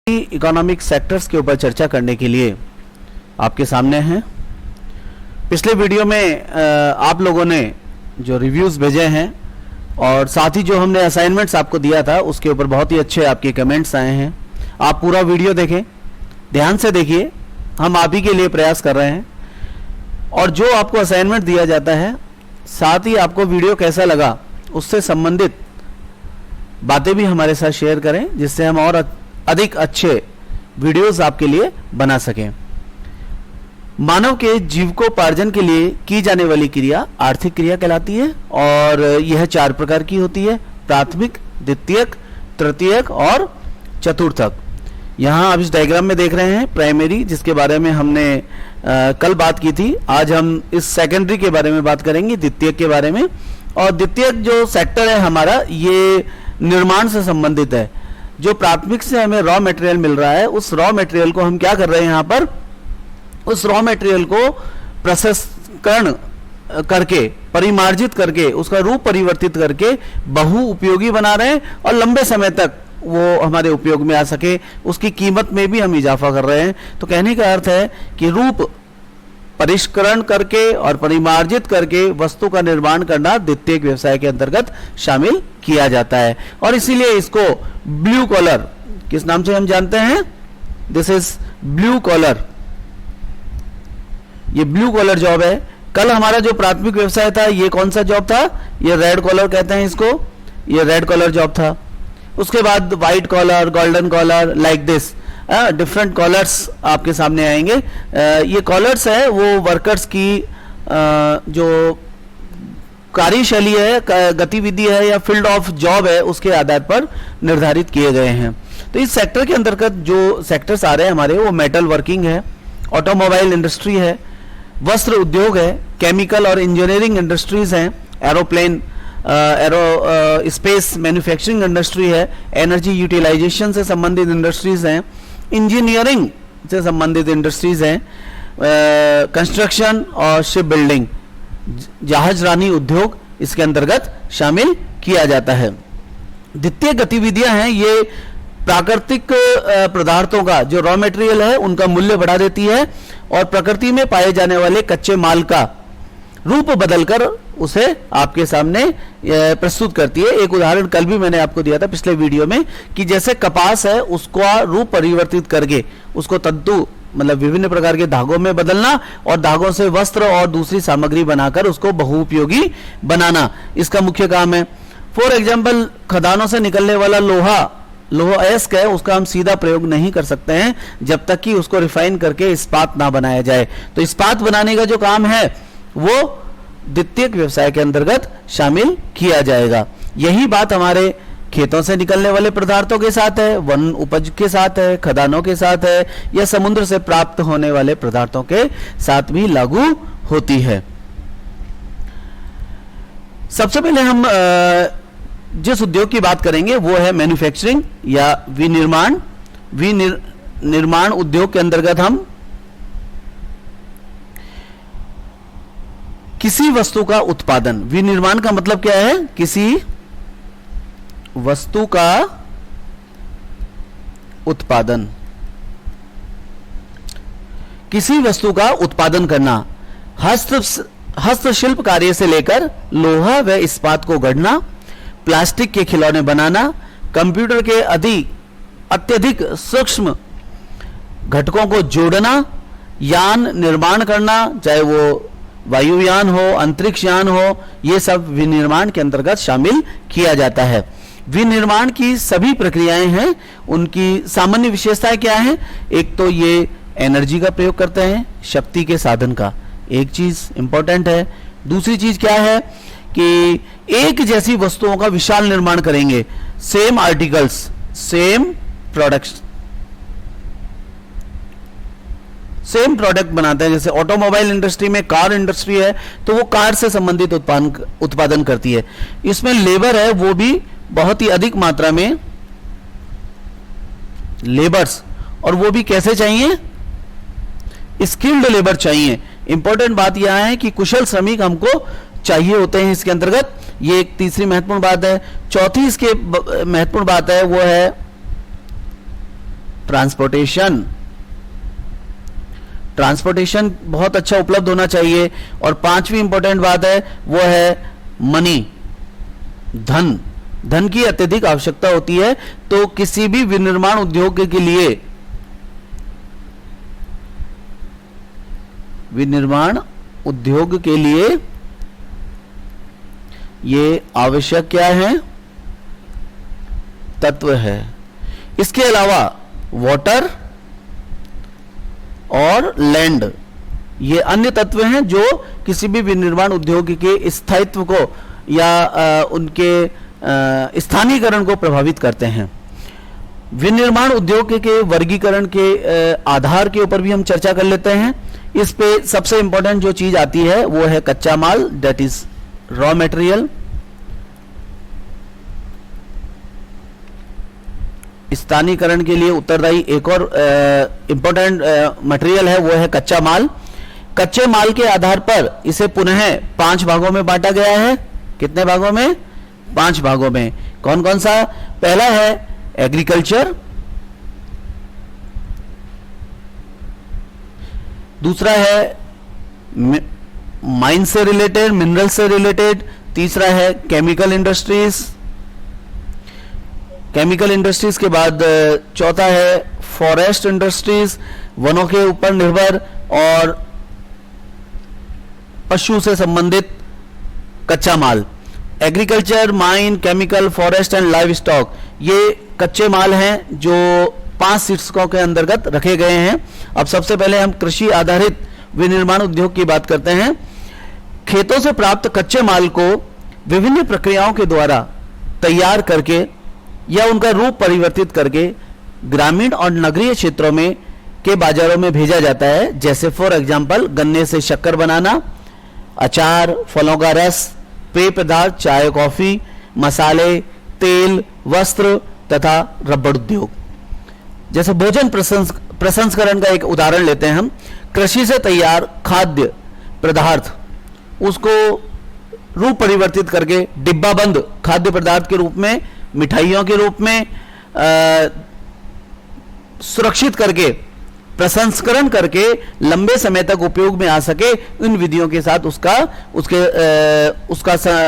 Economic sectors के ऊपर चर्चा करने के लिए आपके सामने हैं। पिछले वीडियो में आप लोगों ने जो रिव्यूज़ भेजे हैं और साथ ही जो हमने असाइनमेंट्स आपको दिया था उसके ऊपर बहुत ही अच्छे आपके कमेंट्स आए हैं। आप पूरा वीडियो देखें, ध्यान से देखिए, हम आप ही के लिए प्रयास कर रहे हैं। और जो आपको असाइनमेंट दिया जाता है, साथ ही आपको वीडियो कैसा लगा उससे संबंधित बातें भी हमारे साथ शेयर करें, जिससे हम और अधिक अच्छे वीडियोस आपके लिए बना सकें। मानव के जीविकोपार्जन के लिए की जाने वाली क्रिया आर्थिक क्रिया कहलाती है और यह 4 प्रकार की होती है: प्राथमिक, द्वितीयक, तृतीयक और चतुर्थक। यहाँ आप इस डायग्राम में देख रहे हैं प्राइमरी, जिसके बारे में हमने कल बात की थी। आज हम इस सेकेंडरी के बारे में बात करेंगे, द्वितीयक के बारे में। और द्वितीयक जो सेक्टर है हमारा, ये निर्माण से संबंधित है। जो प्राथमिक से हमें रॉ मटेरियल मिल रहा है, उस रॉ मटेरियल को हम क्या कर रहे हैं, यहाँ पर उस रॉ मटेरियल को प्रसंस्करण करके, परिमार्जित करके, उसका रूप परिवर्तित करके बहु उपयोगी बना रहे हैं और लंबे समय तक वो हमारे उपयोग में आ सके, उसकी कीमत में भी हम इजाफा कर रहे हैं। तो कहने का अर्थ है कि रूप परिष्करण करके और परिमार्जित करके वस्तु का निर्माण करना द्वितीयक व्यवसाय के अंतर्गत शामिल किया जाता है। और इसीलिए इसको ब्लू कॉलर किस नाम से हम जानते हैं, दिस इज ब्लू कॉलर। ये ब्लू कॉलर जॉब है। कल हमारा जो प्राथमिक व्यवसाय था, ये कौन सा जॉब था, ये रेड कॉलर कहते हैं इसको, ये रेड कॉलर जॉब था। उसके बाद white collar, golden collar, like this different collars आपके सामने आएंगे। ये कॉलर्स है वो वर्कर्स की जो कार्यशैली है, गतिविधि है या फील्ड ऑफ जॉब है, उसके आधार पर निर्धारित किए गए हैं। तो इस सेक्टर के अंतर्गत जो सेक्टर्स आ रहे हैं हमारे, वो मेटल वर्किंग है, ऑटोमोबाइल इंडस्ट्री है, वस्त्र उद्योग है, केमिकल और इंजीनियरिंग इंडस्ट्रीज हैं, एरोप्लेन स्पेस मैन्युफैक्चरिंग इंडस्ट्री है, एनर्जी यूटिलाइजेशन से संबंधित इंडस्ट्रीज हैं, इंजीनियरिंग से संबंधित इंडस्ट्रीज हैं, कंस्ट्रक्शन और शिप बिल्डिंग, जहाजरानी उद्योग इसके अंतर्गत शामिल किया जाता है। द्वितीय गतिविधियां हैं, ये प्राकृतिक पदार्थों का जो रॉ मटेरियल है उनका मूल्य बढ़ा देती है और प्रकृति में पाए जाने वाले कच्चे माल का रूप बदलकर उसे आपके सामने प्रस्तुत करती है। एक उदाहरण कल भी मैंने आपको दिया था पिछले वीडियो में, कि जैसे कपास है, उसका रूप परिवर्तित करके उसको तंतु मतलब विभिन्न प्रकार के धागों में बदलना और धागों से वस्त्र और दूसरी सामग्री बनाकर उसको बहुउपयोगी बनाना, इसका मुख्य काम है। फॉर एग्जाम्पल, खदानों से निकलने वाला लोहा अयस्क है, उसका हम सीधा प्रयोग नहीं कर सकते हैं जब तक कि उसको रिफाइन करके इस्पात ना बनाया जाए। तो इस्पात बनाने का जो काम है वो द्वितीयक व्यवसाय के अंतर्गत शामिल किया जाएगा। यही बात हमारे खेतों से निकलने वाले पदार्थों के साथ है, वन उपज के साथ है, खदानों के साथ है, या समुद्र से प्राप्त होने वाले पदार्थों के साथ भी लागू होती है। सबसे पहले हम जिस उद्योग की बात करेंगे वो है मैन्युफैक्चरिंग या विनिर्माण। विनिर्माण उद्योग के अंतर्गत हम किसी वस्तु का उत्पादन, विनिर्माण का मतलब क्या है, किसी वस्तु का उत्पादन, किसी वस्तु का उत्पादन करना, हस्तशिल्प कार्य से लेकर लोहा व इस्पात को गढ़ना, प्लास्टिक के खिलौने बनाना, कंप्यूटर के अत्यधिक सूक्ष्म घटकों को जोड़ना, यान निर्माण करना, चाहे वो वायुयान हो, अंतरिक्ष यान हो, ये सब विनिर्माण के अंतर्गत शामिल किया जाता है। विनिर्माण की सभी प्रक्रियाएं हैं, उनकी सामान्य विशेषताएं क्या हैं? एक तो ये एनर्जी का प्रयोग करते हैं, शक्ति के साधन का, एक चीज इंपॉर्टेंट है। दूसरी चीज क्या है कि एक जैसी वस्तुओं का विशाल निर्माण करेंगे, same articles, same products, same product बनाते हैं। जैसे ऑटोमोबाइल इंडस्ट्री में, कार इंडस्ट्री है, तो वो कार से संबंधित उत्पादन करती है। इसमें लेबर है, वो भी बहुत ही अधिक मात्रा में लेबर्स, और वो भी कैसे चाहिए, स्किल्ड लेबर चाहिए। इंपॉर्टेंट बात यह है कि कुशल श्रमिक हमको चाहिए होते हैं इसके अंतर्गत। ये एक तीसरी महत्वपूर्ण बात है। चौथी इसके महत्वपूर्ण बात है वो है ट्रांसपोर्टेशन, ट्रांसपोर्टेशन बहुत अच्छा उपलब्ध होना चाहिए। और पांचवी इंपॉर्टेंट बात है वो है मनी, धन, धन की अत्यधिक आवश्यकता होती है। तो किसी भी विनिर्माण उद्योग के लिए, विनिर्माण उद्योग के लिए ये आवश्यक क्या है, तत्व है। इसके अलावा वाटर और लैंड, ये अन्य तत्व हैं जो किसी भी विनिर्माण उद्योग के स्थायित्व को या उनके स्थानीयकरण को प्रभावित करते हैं। विनिर्माण उद्योग के वर्गीकरण के आधार के ऊपर भी हम चर्चा कर लेते हैं। इस पे सबसे इंपॉर्टेंट जो चीज आती है वो है कच्चा माल, दैट इज रॉ मटेरियल। स्थानीयकरण के लिए उत्तरदायी एक और इंपॉर्टेंट मटेरियल है, वो है कच्चा माल। कच्चे माल के आधार पर इसे पुनः 5 भागों में बांटा गया है। कितने भागों में? 5 भागों में। कौन कौन सा? पहला है एग्रीकल्चर, दूसरा है माइन से रिलेटेड, मिनरल से रिलेटेड, तीसरा है केमिकल इंडस्ट्रीज, केमिकल इंडस्ट्रीज के बाद चौथा है फॉरेस्ट इंडस्ट्रीज, वनों के ऊपर निर्भर और पशु से संबंधित कच्चा माल। Agriculture, mine, chemical, forest and livestock, ये कच्चे माल हैं जो 5 शीर्षकों के अंतर्गत रखे गए हैं। अब सबसे पहले हम कृषि आधारित विनिर्माण उद्योग की बात करते हैं। खेतों से प्राप्त कच्चे माल को विभिन्न प्रक्रियाओं के द्वारा तैयार करके या उनका रूप परिवर्तित करके ग्रामीण और नगरीय क्षेत्रों में के बाजारों में भेजा जाता है। जैसे फॉर एग्जाम्पल गन्ने से शक्कर बनाना, अचार, फलों का रस, पेय पदार्थ, चाय, कॉफी, मसाले, तेल, वस्त्र तथा रबड़ उद्योग। जैसे भोजन प्रसंस्करण का एक उदाहरण लेते हैं हम। कृषि से तैयार खाद्य पदार्थ उसको रूप परिवर्तित करके डिब्बाबंद खाद्य पदार्थ के रूप में, मिठाइयों के रूप में सुरक्षित करके, प्रसंस्करण करके लंबे समय तक उपयोग में आ सके, इन विधियों के साथ उसका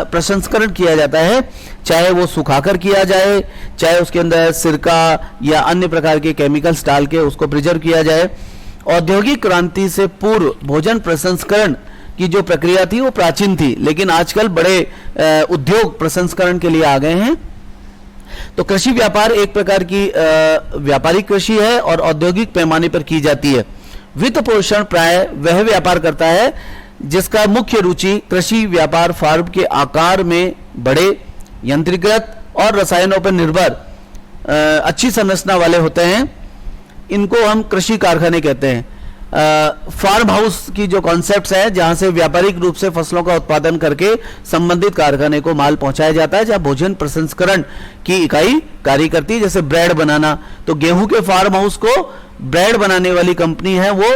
प्रसंस्करण किया जाता है। चाहे वो सुखाकर किया जाए, चाहे उसके अंदर सिरका या अन्य प्रकार के केमिकल्स डाल के उसको प्रिजर्व किया जाए। औद्योगिक क्रांति से पूर्व भोजन प्रसंस्करण की जो प्रक्रिया थी वो प्राचीन थी, लेकिन आजकल बड़े उद्योग प्रसंस्करण के लिए आ गए हैं। तो कृषि व्यापार एक प्रकार की व्यापारिक कृषि है और औद्योगिक पैमाने पर की जाती है। वित्त पोषण प्राय वह व्यापार करता है जिसका मुख्य रुचि कृषि व्यापार फार्म के आकार में बड़े, यंत्रीकृत और रसायनों पर निर्भर अच्छी संरचना वाले होते हैं। इनको हम कृषि कारखाने कहते हैं। फार्म हाउस की जो कॉन्सेप्ट्स है, जहां से व्यापारिक रूप से फसलों का उत्पादन करके संबंधित कारखाने को माल पहुंचाया जाता है, जहां भोजन प्रसंस्करण की इकाई कार्य करती है। जैसे ब्रेड बनाना, तो गेहूं के फार्म हाउस को ब्रेड बनाने वाली कंपनी है वो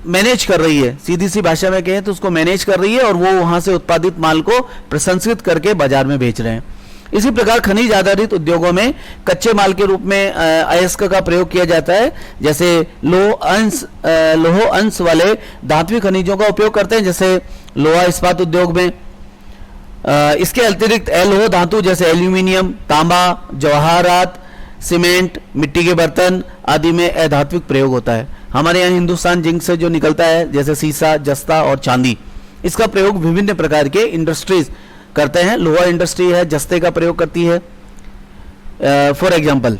मैनेज कर रही है, सीधी सी भाषा में कहें तो उसको मैनेज कर रही है, और वो वहां से उत्पादित माल को प्रसंस्कृत करके बाजार में बेच रहे हैं। इसी प्रकार खनिज आधारित उद्योगों में कच्चे माल के रूप में अयस्क का प्रयोग किया जाता है। जैसे लोह अंश वाले धात्विक खनिजों का उपयोग करते हैं, जैसे लोहा इस्पात उद्योग में। इसके अतिरिक्त अलोह धातु जैसे एल्यूमिनियम, तांबा, जवाहरात, सीमेंट, मिट्टी के बर्तन आदि में अधात्विक प्रयोग होता है। हमारे यहाँ हिंदुस्तान जिंक से जो निकलता है, जैसे सीसा, जस्ता और चांदी, इसका प्रयोग विभिन्न प्रकार के इंडस्ट्रीज करते हैं। लोहा इंडस्ट्री है, जस्ते का प्रयोग करती है। फॉर एग्जांपल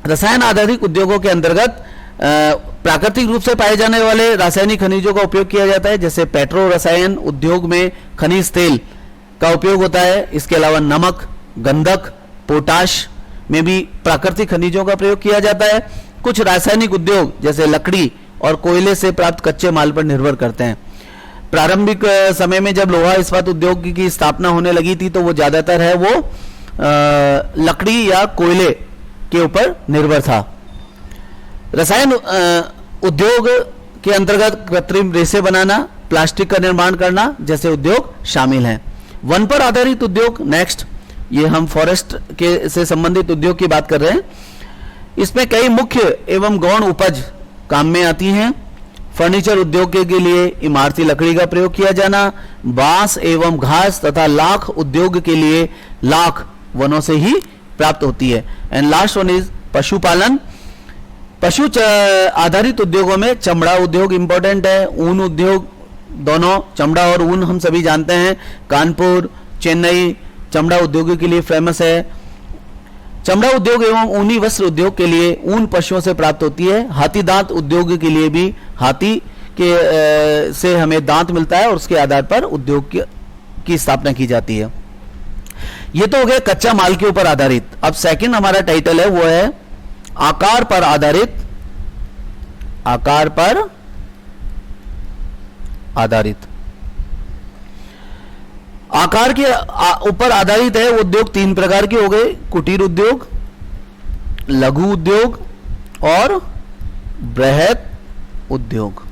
रसायन आधारित उद्योगों के अंतर्गत प्राकृतिक रूप से पाए जाने वाले रासायनिक खनिजों का उपयोग किया जाता है। जैसे पेट्रो रसायन उद्योग में खनिज तेल का उपयोग होता है। इसके अलावा नमक, गंधक, पोटाश में भी प्राकृतिक खनिजों का प्रयोग किया जाता है। कुछ रासायनिक उद्योग जैसे लकड़ी और कोयले से प्राप्त कच्चे माल पर निर्भर करते हैं। प्रारंभिक समय में जब लोहा इस्पात उद्योग की स्थापना होने लगी थी, तो वो ज्यादातर है वो लकड़ी या कोयले के ऊपर निर्भर था। रसायन उद्योग के अंतर्गत कृत्रिम रेसे बनाना, प्लास्टिक का निर्माण करना जैसे उद्योग शामिल हैं। वन पर आधारित उद्योग नेक्स्ट, ये हम फॉरेस्ट के से संबंधित उद्योग की बात कर रहे हैं। इसमें कई मुख्य एवं गौण उपज काम में आती हैं। फर्नीचर उद्योग के लिए इमारती लकड़ी का प्रयोग किया जाना, बांस एवं घास तथा लाख उद्योग के लिए लाख वनों से ही प्राप्त होती है। एंड लास्ट वन इज पशुपालन। पशु आधारित उद्योगों में चमड़ा उद्योग इंपॉर्टेंट है, ऊन उद्योग, दोनों चमड़ा और ऊन हम सभी जानते हैं। कानपुर, चेन्नई चमड़ा उद्योग के लिए फेमस है। चमड़ा उद्योग एवं ऊनी वस्त्र उद्योग के लिए ऊन पशुओं से प्राप्त होती है। हाथी दांत उद्योग के लिए भी हाथी के से हमें दांत मिलता है और उसके आधार पर उद्योग की स्थापना की जाती है। ये तो हो गया कच्चा माल के ऊपर आधारित। अब सेकंड हमारा टाइटल है वो है आकार पर आधारित। आकार पर आधारित, आकार के ऊपर आधारित है उद्योग तीन प्रकार के हो गए, कुटीर उद्योग, लघु उद्योग और बृहत उद्योग।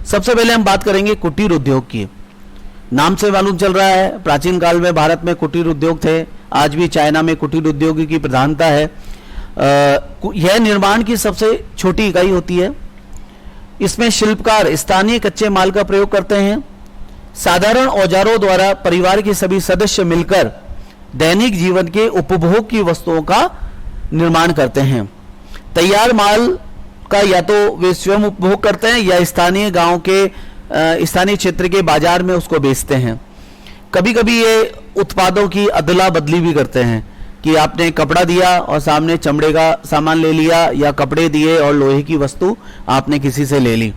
सबसे पहले हम बात करेंगे कुटीर उद्योग की। नाम से मालूम चल रहा है प्राचीन काल में भारत में कुटीर उद्योग थे, आज भी चाइना में कुटीर उद्योग की प्रधानता है। यह निर्माण की सबसे छोटी इकाई होती है। इसमें शिल्पकार स्थानीय कच्चे माल का प्रयोग करते हैं। साधारण औजारों द्वारा परिवार के सभी सदस्य मिलकर दैनिक जीवन के उपभोग की वस्तुओं का निर्माण करते हैं। तैयार माल का या तो वे स्वयं उपभोग करते हैं या स्थानीय गांव के स्थानीय क्षेत्र के बाजार में उसको बेचते हैं। कभी कभी ये उत्पादों की अदला बदली भी करते हैं कि आपने कपड़ा दिया और सामने चमड़े का सामान ले लिया, या कपड़े दिए और लोहे की वस्तु आपने किसी से ले ली।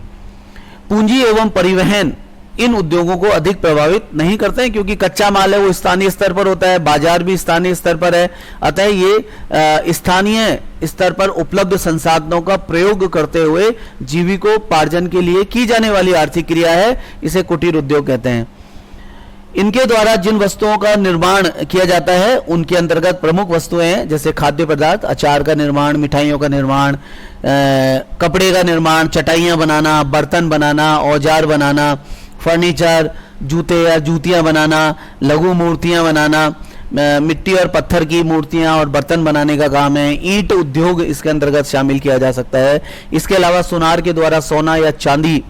पूंजी एवं परिवहन इन उद्योगों को अधिक प्रभावित नहीं करते हैं क्योंकि कच्चा माल है वो स्थानीय स्तर पर होता है, बाजार भी स्थानीय स्तर पर है। अतः ये स्थानीय स्तर पर उपलब्ध संसाधनों का प्रयोग करते हुए जीविकोपार्जन के लिए की जाने वाली आर्थिक क्रिया है, इसे कुटीर उद्योग कहते हैं। इनके द्वारा जिन वस्तुओं का निर्माण किया जाता है उनके अंतर्गत प्रमुख वस्तुएं हैं जैसे खाद्य पदार्थ, अचार का निर्माण, मिठाइयों का निर्माण, कपड़े का निर्माण, चटाइयां बनाना, बर्तन बनाना, औजार बनाना, फर्नीचर, जूते या जूतियां बनाना, लघु मूर्तियां बनाना, मिट्टी और पत्थर की मूर्तियां और बर्तन बनाने का काम है। ईंट उद्योग इसके अंतर्गत शामिल किया जा सकता है। इसके अलावा सुनार के द्वारा सोना या चांदी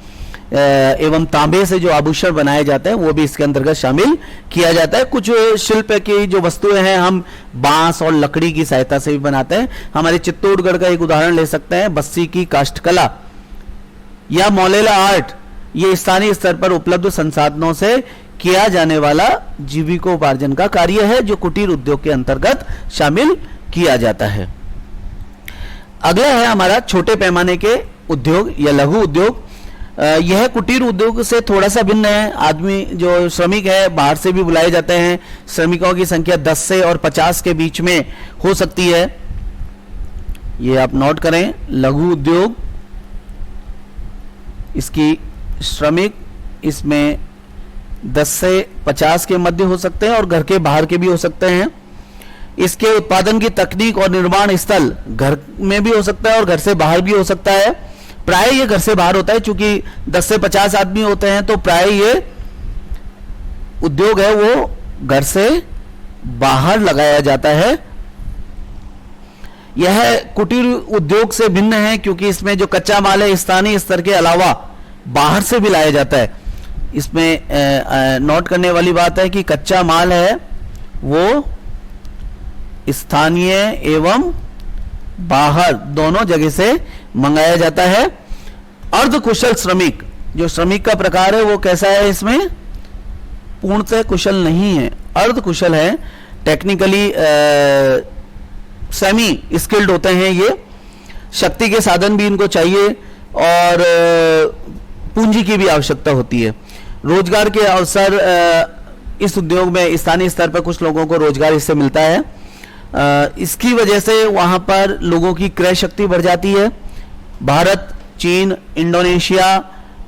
एवं तांबे से जो आभूषण बनाए जाते हैं वो भी इसके अंतर्गत शामिल किया जाता है। कुछ शिल्प की जो वस्तुएं हैं हम बांस और लकड़ी की सहायता से भी बनाते हैं। हमारे चित्तौड़गढ़ का एक उदाहरण ले सकते हैं, बस्सी की काष्ठकला या मौलेला आर्ट। ये स्थानीय स्तर पर उपलब्ध संसाधनों से किया जाने वाला जीविकोपार्जन का कार्य है जो कुटीर उद्योग के अंतर्गत शामिल किया जाता है। अगला है हमारा छोटे पैमाने के उद्योग या लघु उद्योग। यह कुटीर उद्योग से थोड़ा सा भिन्न है। आदमी जो श्रमिक है बाहर से भी बुलाए जाते हैं। श्रमिकों की संख्या 10 से और 50 के बीच में हो सकती है, ये आप नोट करें। लघु उद्योग, इसकी श्रमिक इसमें 10 से 50 के मध्य हो सकते हैं और घर के बाहर के भी हो सकते हैं। इसके उत्पादन की तकनीक और निर्माण स्थल घर में भी हो सकता है और घर से बाहर भी हो सकता है। प्राय ये घर से बाहर होता है, चूंकि 10 से 50 आदमी होते हैं तो प्राय ये उद्योग है वो घर से बाहर लगाया जाता है। यह कुटीर उद्योग से भिन्न है क्योंकि इसमें जो कच्चा माल है स्थानीय स्तर के अलावा बाहर से भी लाया जाता है। इसमें नोट करने वाली बात है कि कच्चा माल है वो स्थानीय एवं बाहर दोनों जगह से मंगाया जाता है। अर्धकुशल श्रमिक, जो श्रमिक का प्रकार है वो कैसा है, इसमें पूर्णतः कुशल नहीं है, अर्धकुशल है। टेक्निकली सेमी स्किल्ड होते हैं। ये शक्ति के साधन भी इनको चाहिए और पूंजी की भी आवश्यकता होती है। रोजगार के अवसर इस उद्योग में स्थानीय स्तर पर कुछ लोगों को रोजगार इससे मिलता है। इसकी वजह से वहां पर लोगों की क्रय शक्ति बढ़ जाती है। भारत, चीन, इंडोनेशिया,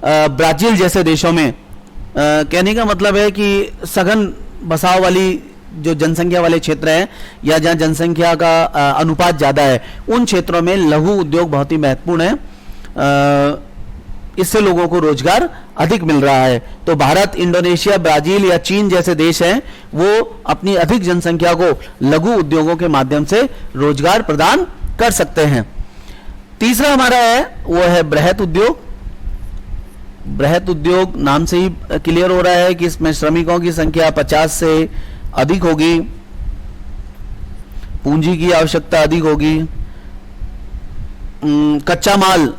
ब्राजील जैसे देशों में कहने का मतलब है कि सघन बसाव वाली जो जनसंख्या वाले क्षेत्र हैं या जहां जनसंख्या का अनुपात ज्यादा है उन क्षेत्रों में लघु उद्योग बहुत ही महत्वपूर्ण है। इससे लोगों को रोजगार अधिक मिल रहा है। तो भारत, इंडोनेशिया, ब्राजील या चीन जैसे देश हैं, वो अपनी अधिक जनसंख्या को लघु उद्योगों के माध्यम से रोजगार प्रदान कर सकते हैं। तीसरा हमारा है वो है बृहत उद्योग। बृहत उद्योग नाम से ही क्लियर हो रहा है कि इसमें श्रमिकों की संख्या 50 से अधिक होगी, पूंजी की आवश्यकता अधिक होगी, कच्चा माल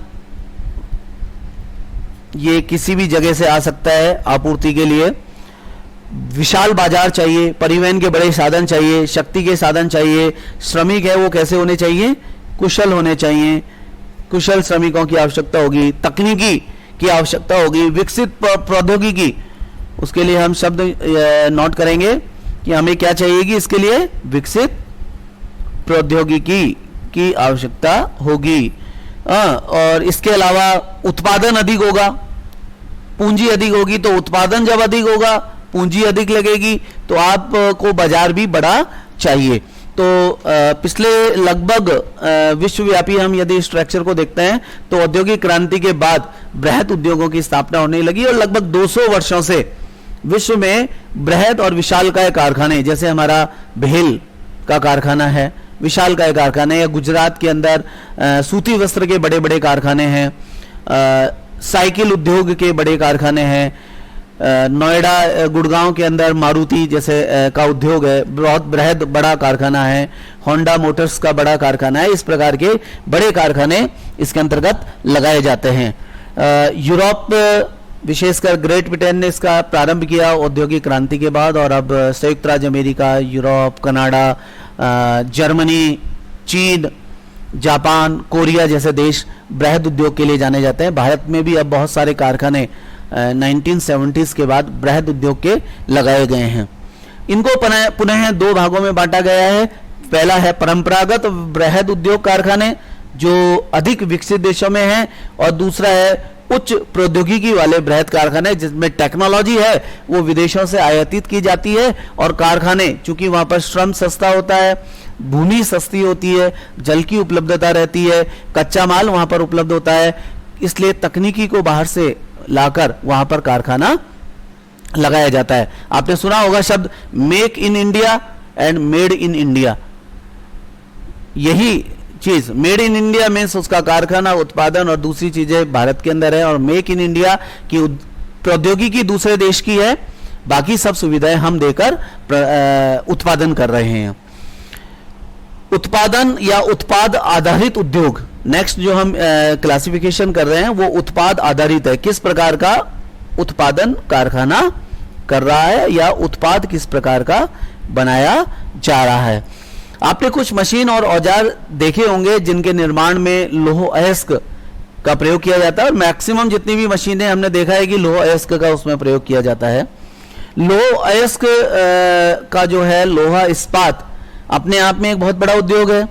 ये किसी भी जगह से आ सकता है आपूर्ति के लिए, विशाल बाजार चाहिए, परिवहन के बड़े साधन चाहिए, शक्ति के साधन चाहिए, श्रमिक है वो कैसे होने चाहिए, कुशल होने चाहिए, कुशल श्रमिकों की आवश्यकता होगी, तकनीकी की आवश्यकता होगी, विकसित प्रौद्योगिकी, उसके लिए हम शब्द नोट करेंगे कि हमें क्या चाहिएगी, इसके लिए विकसित प्रौद्योगिकी की आवश्यकता होगी। और इसके अलावा उत्पादन अधिक होगा, पूंजी अधिक होगी, तो उत्पादन जब अधिक होगा पूंजी अधिक लगेगी, तो आपको बाजार भी बड़ा चाहिए। तो पिछले लगभग विश्वव्यापी हम यदि स्ट्रक्चर को देखते हैं तो औद्योगिक क्रांति के बाद बृहत उद्योगों की स्थापना होने लगी और लगभग 200 वर्षों से विश्व में बृहत और विशालकाय कारखाने, जैसे हमारा भेल का कारखाना है, विशालकाय कारखाने, या गुजरात के अंदर सूती वस्त्र के बड़े बड़े कारखाने हैं, साइकिल उद्योग के बड़े कारखाने हैं, नोएडा गुड़गांव के अंदर मारुति जैसे का उद्योग है, बहुत बृहद बड़ा कारखाना है, होंडा मोटर्स का बड़ा कारखाना है, इस प्रकार के बड़े कारखाने इसके अंतर्गत लगाए जाते हैं। यूरोप विशेषकर ग्रेट ब्रिटेन ने इसका प्रारंभ किया औद्योगिक क्रांति के बाद, और अब संयुक्त राज्य अमेरिका, यूरोप, कनाडा, जर्मनी, चीन, जापान, कोरिया जैसे देश बृहद उद्योग के लिए जाने जाते हैं। भारत में भी अब बहुत सारे कारखाने 1970s के बाद बृहद उद्योग के लगाए गए हैं। इनको पुनः दो भागों में बांटा गया है। पहला है परंपरागत बृहद उद्योग कारखाने जो अधिक विकसित देशों में हैं, और दूसरा है उच्च प्रौद्योगिकी वाले बृहद कारखाने जिसमें टेक्नोलॉजी है वो विदेशों से आयातित की जाती है, और कारखाने चूंकि वहां पर श्रम सस्ता होता है, भूमि सस्ती होती है, जल की उपलब्धता रहती है, कच्चा माल वहां पर उपलब्ध होता है, इसलिए तकनीकी को बाहर से लाकर वहां पर कारखाना लगाया जाता है। आपने सुना होगा शब्द make in India and made in India. यही चीज मेड इन इंडिया मीन्स उसका कारखाना, उत्पादन और दूसरी चीजें भारत के अंदर है, और मेक इन इंडिया की प्रौद्योगिकी दूसरे देश की है, बाकी सब सुविधाएं हम देकर उत्पादन कर रहे हैं। उत्पादन या उत्पाद आधारित उद्योग, नेक्स्ट जो हम क्लासिफिकेशन कर रहे हैं वो उत्पाद आधारित है। किस प्रकार का उत्पादन कारखाना कर रहा है या उत्पाद किस प्रकार का बनाया जा रहा है। आपने कुछ मशीन और औजार देखे होंगे जिनके निर्माण में लौह अयस्क का प्रयोग किया जाता है, और मैक्सिमम जितनी भी मशीनें हमने देखा है कि लौह अयस्क का उसमें प्रयोग किया जाता है। लौह अयस्क का जो है लोहा इस्पात अपने आप में एक बहुत बड़ा उद्योग है।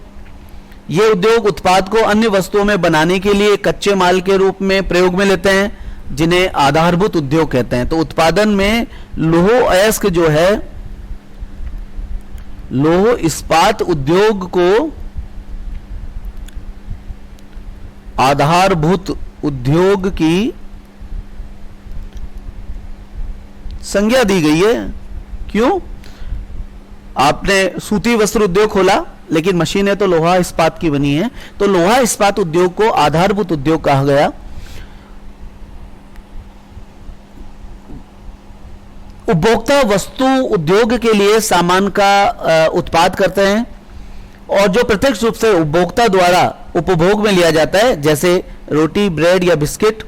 ये उद्योग उत्पाद को अन्य वस्तुओं में बनाने के लिए कच्चे माल के रूप में प्रयोग में लेते हैं, जिन्हें आधारभूत उद्योग कहते हैं। तो उत्पादन में लौह अयस्क जो है, लौह इस्पात उद्योग को आधारभूत उद्योग की संज्ञा दी गई है। क्यों? आपने सूती वस्त्र उद्योग खोला, लेकिन मशीनें तो लोहा इस्पात की बनी है, तो लोहा इस्पात उद्योग को आधारभूत उद्योग कहा गया। उपभोक्ता वस्तु उद्योग के लिए सामान का उत्पाद करते हैं, और जो प्रत्यक्ष रूप से उपभोक्ता द्वारा उपभोग में लिया जाता है, जैसे रोटी, ब्रेड या बिस्किट,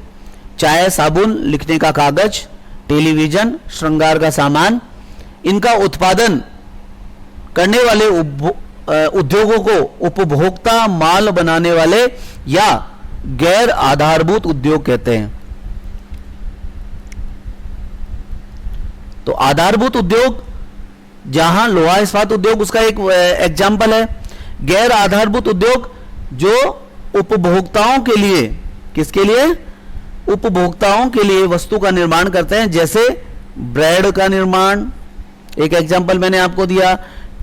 चाय, साबुन, लिखने का कागज, टेलीविजन, श्रृंगार का सामान, इनका उत्पादन करने वाले उद्योगों को उपभोक्ता माल बनाने वाले या गैर आधारभूत उद्योग कहते हैं। तो आधारभूत उद्योग जहां लोहा इस्पात उद्योग उसका एक एग्जाम्पल है। गैर आधारभूत उद्योग जो उपभोक्ताओं के लिए, किसके लिए? उपभोक्ताओं के लिए वस्तु का निर्माण करते हैं, जैसे ब्रेड का निर्माण, एक एग्जाम्पल मैंने आपको दिया,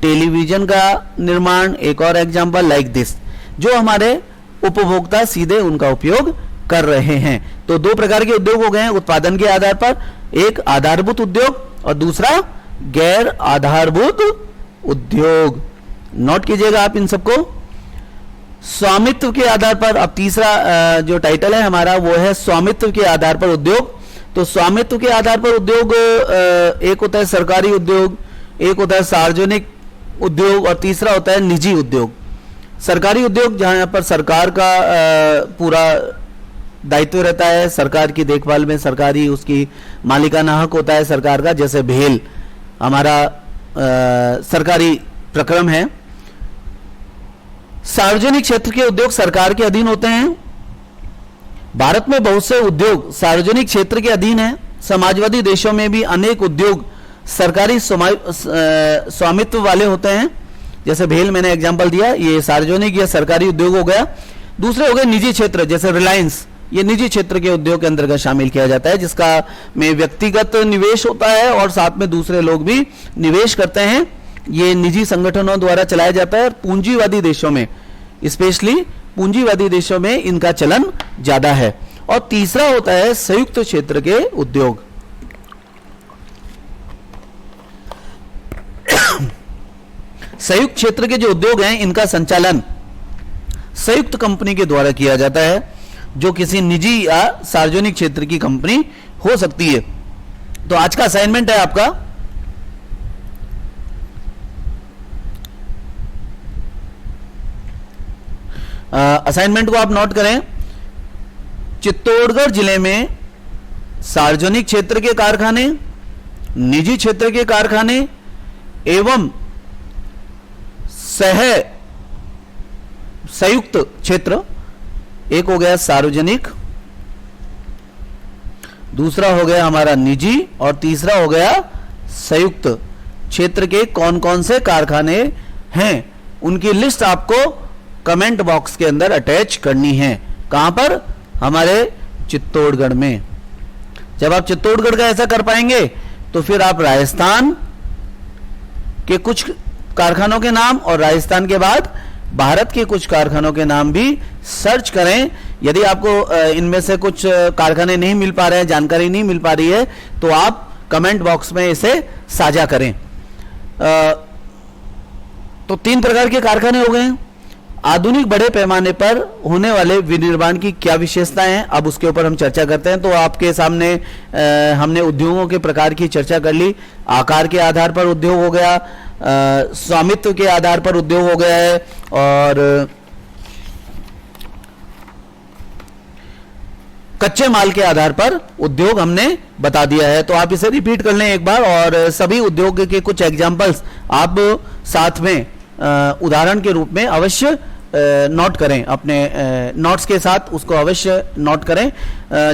टेलीविजन का निर्माण, एक और एग्जाम्पल लाइक दिस, जो हमारे उपभोक्ता सीधे उनका उपयोग कर रहे हैं। तो दो प्रकार के उद्योग हो गए हैं उत्पादन के आधार पर, एक आधारभूत उद्योग और दूसरा गैर आधारभूत उद्योग। नोट कीजिएगा आप इन सबको। स्वामित्व के आधार पर, अब तीसरा जो टाइटल है हमारा वो है स्वामित्व के आधार पर उद्योग। तो स्वामित्व के आधार पर उद्योग एक होता है सरकारी उद्योग, एक होता है सार्वजनिक उद्योग और तीसरा होता है निजी उद्योग। सरकारी उद्योग जहां पर सरकार का पूरा दायित्व रहता है, सरकार की देखभाल में सरकारी उसकी मालिकाना हक होता है सरकार का, जैसे भेल हमारा सरकारी प्रक्रम है। सार्वजनिक क्षेत्र के उद्योग सरकार के अधीन होते हैं। भारत में बहुत से उद्योग सार्वजनिक क्षेत्र के अधीन हैं। समाजवादी देशों में भी अनेक उद्योग सरकारी स्वामित्व वाले होते हैं, जैसे भेल मैंने एग्जांपल दिया, ये सार्वजनिक या सरकारी उद्योग हो गया। दूसरे हो गए निजी क्षेत्र, जैसे रिलायंस, ये निजी क्षेत्र के उद्योग के अंतर्गत शामिल किया जाता है, जिसका में व्यक्तिगत निवेश होता है और साथ में दूसरे लोग भी निवेश करते हैं। ये निजी संगठनों द्वारा चलाया जाता है। पूंजीवादी देशों में, स्पेशली पूंजीवादी देशों में इनका चलन ज्यादा है। और तीसरा होता है संयुक्त क्षेत्र के उद्योग। संयुक्त क्षेत्र के जो उद्योग हैं इनका संचालन संयुक्त कंपनी के द्वारा किया जाता है, जो किसी निजी या सार्वजनिक क्षेत्र की कंपनी हो सकती है। तो आज का असाइनमेंट है आपका, असाइनमेंट को आप नोट करें। चित्तौड़गढ़ जिले में सार्वजनिक क्षेत्र के कारखाने, निजी क्षेत्र के कारखाने एवं संयुक्त क्षेत्र, एक हो गया सार्वजनिक, दूसरा हो गया हमारा निजी और तीसरा हो गया संयुक्त क्षेत्र के कौन कौन से कारखाने हैं, उनकी लिस्ट आपको कमेंट बॉक्स के अंदर अटैच करनी है। कहां पर? हमारे चित्तौड़गढ़ में। जब आप चित्तौड़गढ़ का ऐसा कर पाएंगे तो फिर आप राजस्थान के कुछ कारखानों के नाम और राजस्थान के बाद भारत के कुछ कारखानों के नाम भी सर्च करें। यदि आपको इनमें से कुछ कारखाने नहीं मिल पा रहे हैं, जानकारी नहीं मिल पा रही है, तो आप कमेंट बॉक्स में इसे साझा करें। तो 3 प्रकार के कारखाने हो गए। आधुनिक बड़े पैमाने पर होने वाले विनिर्माण की क्या विशेषताएं हैं, अब उसके ऊपर हम चर्चा करते हैं। तो आपके सामने हमने उद्योगों के प्रकार की चर्चा कर ली। आकार के आधार पर उद्योग हो गया, स्वामित्व के आधार पर उद्योग हो गया है, और कच्चे माल के आधार पर उद्योग हमने बता दिया है। तो आप इसे रिपीट कर लें एक बार, और सभी उद्योग के कुछ एग्जाम्पल्स आप साथ में उदाहरण के रूप में अवश्य नोट करें, अपने नोट्स के साथ उसको अवश्य नोट करें।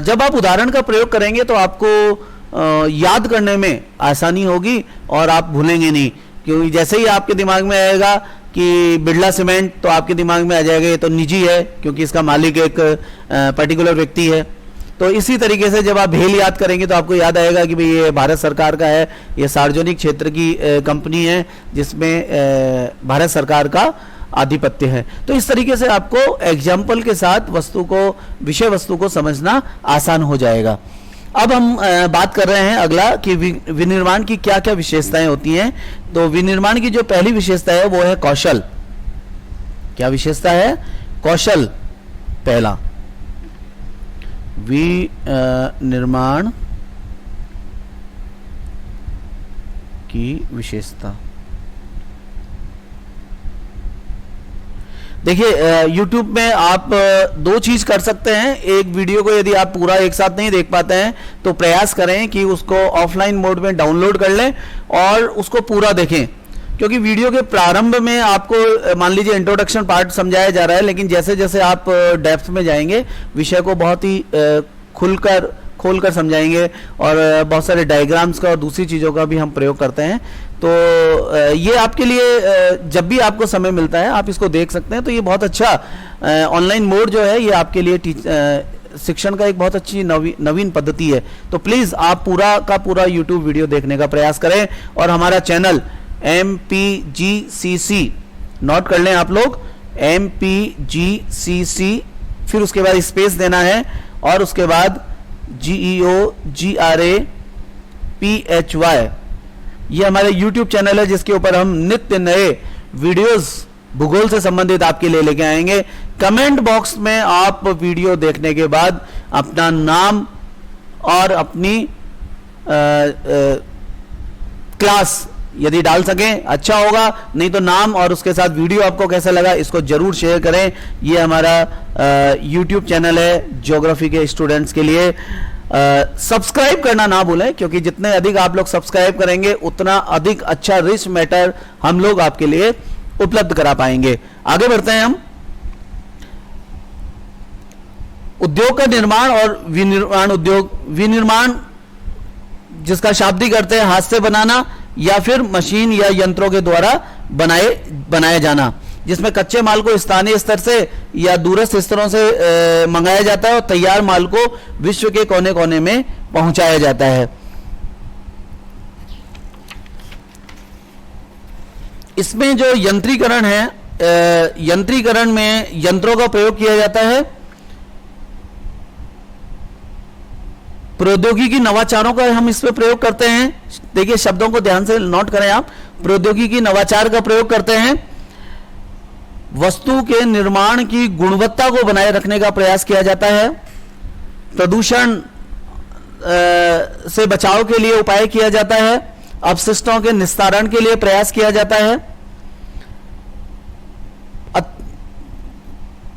जब आप उदाहरण का प्रयोग करेंगे तो आपको याद करने में आसानी होगी और आप भूलेंगे नहीं, क्योंकि जैसे ही आपके दिमाग में आएगा कि बिरला सीमेंट, तो आपके दिमाग में आ जाएगा ये तो निजी है, क्योंकि इसका मालिक एक पर्टिकुलर व्यक्ति है। तो इसी तरीके से जब आप भेल याद करेंगे तो आपको याद आएगा कि भाई ये भारत सरकार का है, ये सार्वजनिक क्षेत्र की कंपनी है जिसमें भारत सरकार का आधिपत्य है। तो इस तरीके से आपको एग्जाम्पल के साथ वस्तु को, विषय वस्तु को समझना आसान हो जाएगा। अब हम बात कर रहे हैं अगला कि विनिर्माण की क्या क्या विशेषताएं होती हैं। तो विनिर्माण की जो पहली विशेषता है वो है कौशल। क्या विशेषता है? कौशल। पहला, विनिर्माण की विशेषता। देखिए YouTube में आप 2 चीज कर सकते हैं। एक वीडियो को यदि आप पूरा एक साथ नहीं देख पाते हैं तो प्रयास करें कि उसको ऑफलाइन मोड में डाउनलोड कर लें और उसको पूरा देखें, क्योंकि वीडियो के प्रारंभ में आपको मान लीजिए इंट्रोडक्शन पार्ट समझाया जा रहा है, लेकिन जैसे जैसे आप डेप्थ में जाएंगे विषय को बहुत ही खोलकर समझाएंगे, और बहुत सारे डायग्राम्स का और दूसरी चीज़ों का भी हम प्रयोग करते हैं। तो ये आपके लिए जब भी आपको समय मिलता है आप इसको देख सकते हैं। तो ये बहुत अच्छा ऑनलाइन मोड जो है ये आपके लिए शिक्षण का एक बहुत अच्छी नवीन पद्धति है। तो प्लीज़ आप पूरा का पूरा YouTube वीडियो देखने का प्रयास करें, और हमारा चैनल MPGCC नोट कर लें आप लोग, MPGCC, फिर उसके बाद स्पेस देना है और उसके बाद GEOGRAPHY। ये हमारे YouTube चैनल है जिसके ऊपर हम नित्य नए वीडियोस भूगोल से संबंधित आपके लिए लेके आएंगे। कमेंट बॉक्स में आप वीडियो देखने के बाद अपना नाम और अपनी क्लास यदि डाल सकें अच्छा होगा, नहीं तो नाम और उसके साथ वीडियो आपको कैसा लगा इसको जरूर शेयर करें। ये हमारा YouTube चैनल है ज्योग्राफी के स्टूडेंट्स के लिए। सब्सक्राइब करना ना भूलें, क्योंकि जितने अधिक आप लोग सब्सक्राइब करेंगे उतना अधिक अच्छा रिच मैटर हम लोग आपके लिए उपलब्ध करा पाएंगे। आगे बढ़ते हैं हम। उद्योग का निर्माण और विनिर्माण उद्योग। विनिर्माण जिसका शाब्दिक अर्थ है हाथ से बनाना या फिर मशीन या यंत्रों के द्वारा बनाया जाना, जिसमें कच्चे माल को स्थानीय स्तर से या दूरस्थ स्तरों से मंगाया जाता है और तैयार माल को विश्व के कोने कोने में पहुंचाया जाता है। इसमें जो यंत्रीकरण है, यंत्रीकरण में यंत्रों का प्रयोग किया जाता है। प्रौद्योगिकी नवाचारों का हम इसमें प्रयोग करते हैं। देखिए शब्दों को ध्यान से नोट करें आप। प्रौद्योगिकी नवाचार का प्रयोग करते हैं। वस्तु के निर्माण की गुणवत्ता को बनाए रखने का प्रयास किया जाता है। प्रदूषण से बचाव के लिए उपाय किया जाता है। अपशिष्टों के निस्तारण के लिए प्रयास किया जाता है।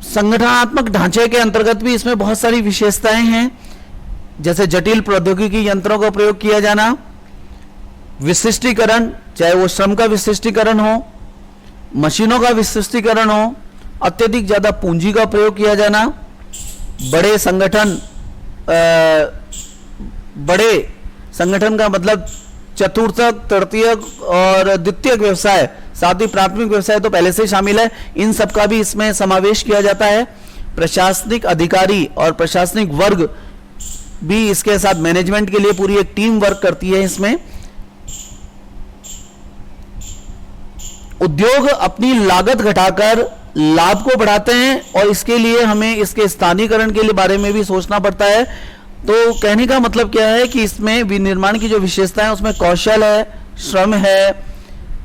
संगठनात्मक ढांचे के अंतर्गत भी इसमें बहुत सारी विशेषताएं हैं, जैसे जटिल प्रौद्योगिकी यंत्रों का प्रयोग किया जाना, विशिष्टीकरण, चाहे वो श्रम का विशिष्टीकरण हो, मशीनों का विशिष्टीकरण हो, अत्यधिक ज्यादा पूंजी का प्रयोग किया जाना, बड़े संगठन का मतलब चतुर्थक, तृतीयक और द्वितीयक व्यवसाय, साथ ही प्राथमिक व्यवसाय तो पहले से शामिल है, इन सब का भी इसमें समावेश किया जाता है। प्रशासनिक अधिकारी और प्रशासनिक वर्ग भी इसके साथ मैनेजमेंट के लिए पूरी एक टीम वर्क करती है। इसमें उद्योग अपनी लागत घटाकर लाभ को बढ़ाते हैं और इसके लिए हमें इसके स्थानीयकरण के लिए बारे में भी सोचना पड़ता है। तो कहने का मतलब क्या है कि इसमें विनिर्माण की जो विशेषता है उसमें कौशल है, श्रम है,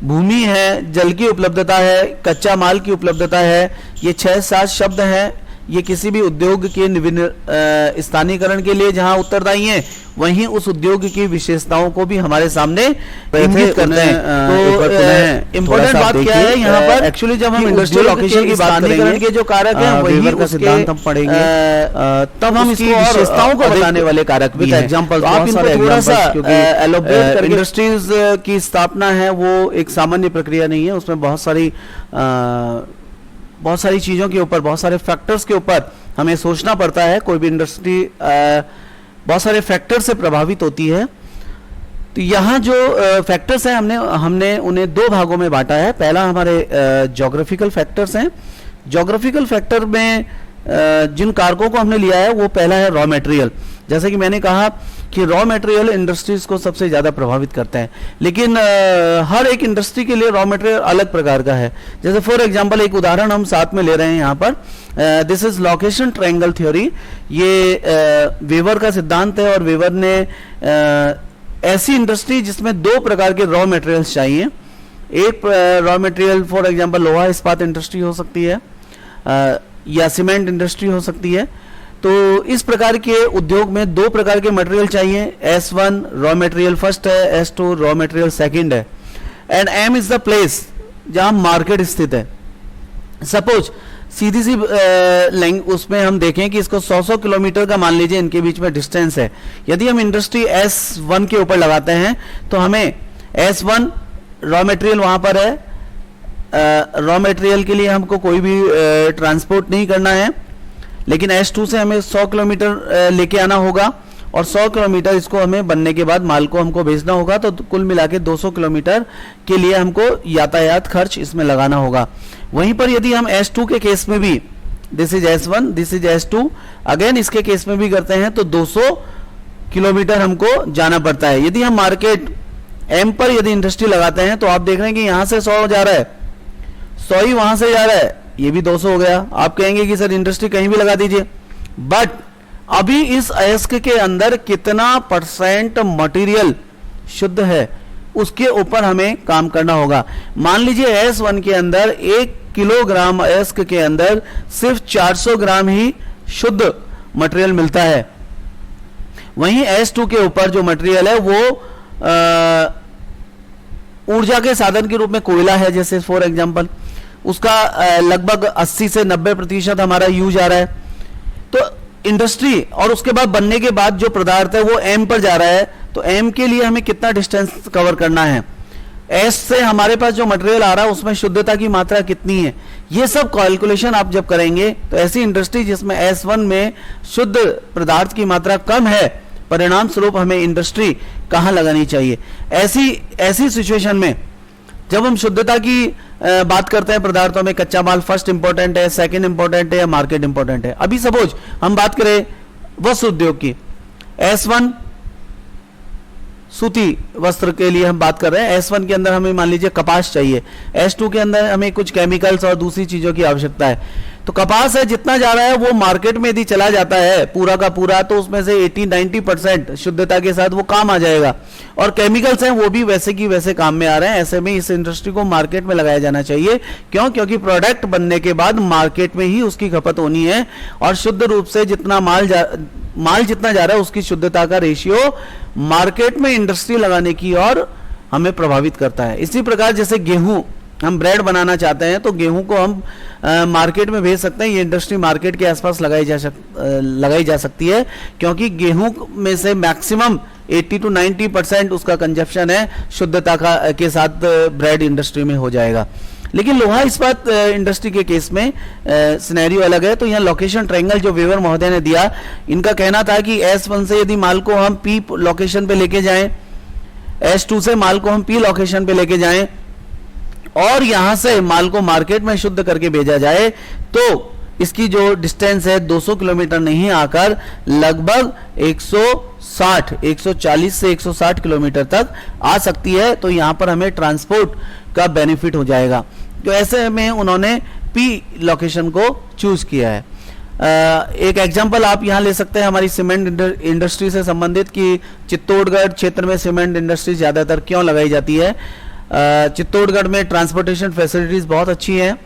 भूमि है, जल की उपलब्धता है, कच्चा माल की उपलब्धता है। ये 6-7 शब्द हैं। ये किसी भी उद्योग के स्थानीयकरण के लिए जहां उत्तरदायी हैं, वहीं उस उद्योग की विशेषताओं को भी हमारे सामने इंगित करते हैं। तो इम्पोर्टेंट बात क्या है यहाँ पर, एक्चुअली जब हम इंडस्ट्रियल लोकेशन की बात करेंगे के जो कारक हैं वही का सिद्धांत हम पढ़ेंगे, तब हम इसकी विशेषताओं को बताने वाले कारक भी हैं। एग्जांपल आप इनको थोड़ा सा एलोबरेट करके, इंडस्ट्रीज की स्थापना है वो एक सामान्य प्रक्रिया नहीं है, उसमें बहुत सारी चीज़ों के ऊपर, बहुत सारे फैक्टर्स के ऊपर हमें सोचना पड़ता है। कोई भी इंडस्ट्री बहुत सारे फैक्टर से प्रभावित होती है। तो यहाँ जो फैक्टर्स हैं हमने उन्हें 2 भागों में बांटा है। पहला हमारे ज्योग्राफिकल फैक्टर्स हैं। ज्योग्राफिकल फैक्टर में जिन कारकों को हमने लिया है वो पहला है रॉ मटेरियल। जैसे कि मैंने कहा कि रॉ मटेरियल इंडस्ट्रीज को सबसे ज़्यादा प्रभावित करते हैं, लेकिन हर एक इंडस्ट्री के लिए रॉ मटेरियल अलग प्रकार का है। जैसे फॉर एग्जांपल एक उदाहरण हम साथ में ले रहे हैं यहाँ पर। This is location triangle theory. ये वेवर का सिद्धांत है और वेवर ने ऐसी इंडस्ट्री जिसमें 2 प्रकार के रॉ मटेरियल्स चाहिए। एक रॉ मटेरियल फॉर एग्जांपल लोहा इस्पात इंडस्ट्री हो सकती है या सीमेंट इंडस्ट्री हो सकती है। तो इस प्रकार के उद्योग में 2 प्रकार के मटेरियल चाहिए। S1 रॉ मटेरियल फर्स्ट है, S2 रॉ मटेरियल सेकंड है, and M is the place जहां मार्केट स्थित है। सपोज सीधी सी उसमें हम देखें कि इसको 100 किलोमीटर का मान लीजिए इनके बीच में डिस्टेंस है। यदि हम इंडस्ट्री S1 के ऊपर लगाते हैं तो हमें S1 रॉ मटेरियल वहां पर है। रॉ मटेरियल के लिए हमको कोई भी ट्रांसपोर्ट नहीं करना है, लेकिन S2 से हमें 100 किलोमीटर लेके आना होगा और 100 किलोमीटर इसको हमें बनने के बाद माल को हमको भेजना होगा। तो कुल मिला के 200 किलोमीटर के लिए हमको यातायात खर्च इसमें लगाना होगा। वहीं पर यदि हम S2 के केस में भी, this is S1 this is S2, again इसके केस में भी करते हैं तो 200 किलोमीटर हमको जाना पड़ता है। यदि हम मार्केट M पर यदि इंडस्ट्री लगाते हैं तो आप देख रहे हैं कि यहां से 100 जा रहा है, 100 ही वहां से जा रहा है, ये भी 200 हो गया। आप कहेंगे कि सर इंडस्ट्री कहीं भी लगा दीजिए, बट अभी इस अयस्क के अंदर कितना परसेंट मटेरियल शुद्ध है उसके ऊपर हमें काम करना होगा। मान लीजिए S1 के अंदर 1 किलोग्राम अयस्क के अंदर सिर्फ 400 ग्राम ही शुद्ध मटेरियल मिलता है। वहीं S2 के ऊपर जो मटेरियल है वो ऊर्जा के साधन के रूप में कोयला है, जैसे फॉर एग्जांपल उसका लगभग 80 से 90% हमारा यूज आ रहा है। तो इंडस्ट्री और उसके बाद बनने के बाद जो पदार्थ है वो M पर जा रहा है, तो M के लिए हमें कितना डिस्टेंस कवर करना है, S से हमारे पास जो मटेरियल आ रहा है उसमें शुद्धता की मात्रा कितनी है, ये सब कैलकुलेशन आप जब करेंगे तो ऐसी इंडस्ट्री जिसमें S1 में शुद्ध पदार्थ की मात्रा कम है, परिणाम स्वरूप हमें इंडस्ट्री कहां लगानी चाहिए। ऐसी सिचुएशन में जब हम शुद्धता की बात करते हैं पदार्थों में, कच्चा माल फर्स्ट इंपॉर्टेंट है, सेकंड इंपॉर्टेंट है या मार्केट इंपॉर्टेंट है। अभी सपोज हम बात करें वस्त्र उद्योग की, S1 सूती वस्त्र के लिए हम बात कर रहे हैं। S1 के अंदर हमें मान लीजिए कपास चाहिए, S2 के अंदर हमें कुछ केमिकल्स और दूसरी चीजों की आवश्यकता है। तो कपास है जितना जा रहा है वो मार्केट में यदि चला जाता है पूरा का पूरा, तो उसमें से 80-90% शुद्धता के साथ वो काम आ जाएगा। और केमिकल्स हैं वो भी वैसे की वैसे काम में आ रहे हैं। ऐसे में इस इंडस्ट्री को मार्केट में लगाया जाना चाहिए। क्यों? क्योंकि प्रोडक्ट बनने के बाद मार्केट में ही उसकी खपत होनी है और शुद्ध रूप से जितना माल जितना जा रहा है उसकी शुद्धता का रेशियो मार्केट में इंडस्ट्री लगाने की ओर हमें प्रभावित करता है। इसी प्रकार जैसे गेहूं, हम ब्रेड बनाना चाहते हैं तो गेहूं को हम मार्केट में भेज सकते हैं। ये इंडस्ट्री मार्केट के आसपास लगाई जा सकती है, क्योंकि गेहूं में से मैक्सिमम 80-90% उसका कंजप्शन है शुद्धता के साथ ब्रेड इंडस्ट्री में हो जाएगा। लेकिन लोहा इस्पात इंडस्ट्री के केस में सिनेरियो अलग है। तो यहाँ लोकेशन ट्रायंगल जो वेवर महोदय ने दिया, इनका कहना था कि S1 से यदि माल को हम P लोकेशन पे लेके जाएं, S2 से माल को हम P लोकेशन पे लेके जाएं और यहां से माल को मार्केट में शुद्ध करके भेजा जाए, तो इसकी जो डिस्टेंस है 200 किलोमीटर नहीं आकर लगभग 140 से 160 किलोमीटर तक आ सकती है। तो यहां पर हमें ट्रांसपोर्ट का बेनिफिट हो जाएगा। तो ऐसे में उन्होंने P लोकेशन को चूज किया है। एक एग्जांपल आप यहां ले सकते हैं हमारी सीमेंट इंडस्ट्री से संबंधित, कि चित्तौड़गढ़ क्षेत्र में सीमेंट इंडस्ट्री ज्यादातर क्यों लगाई जाती है। चित्तौड़गढ़ में ट्रांसपोर्टेशन फैसिलिटीज बहुत अच्छी हैं।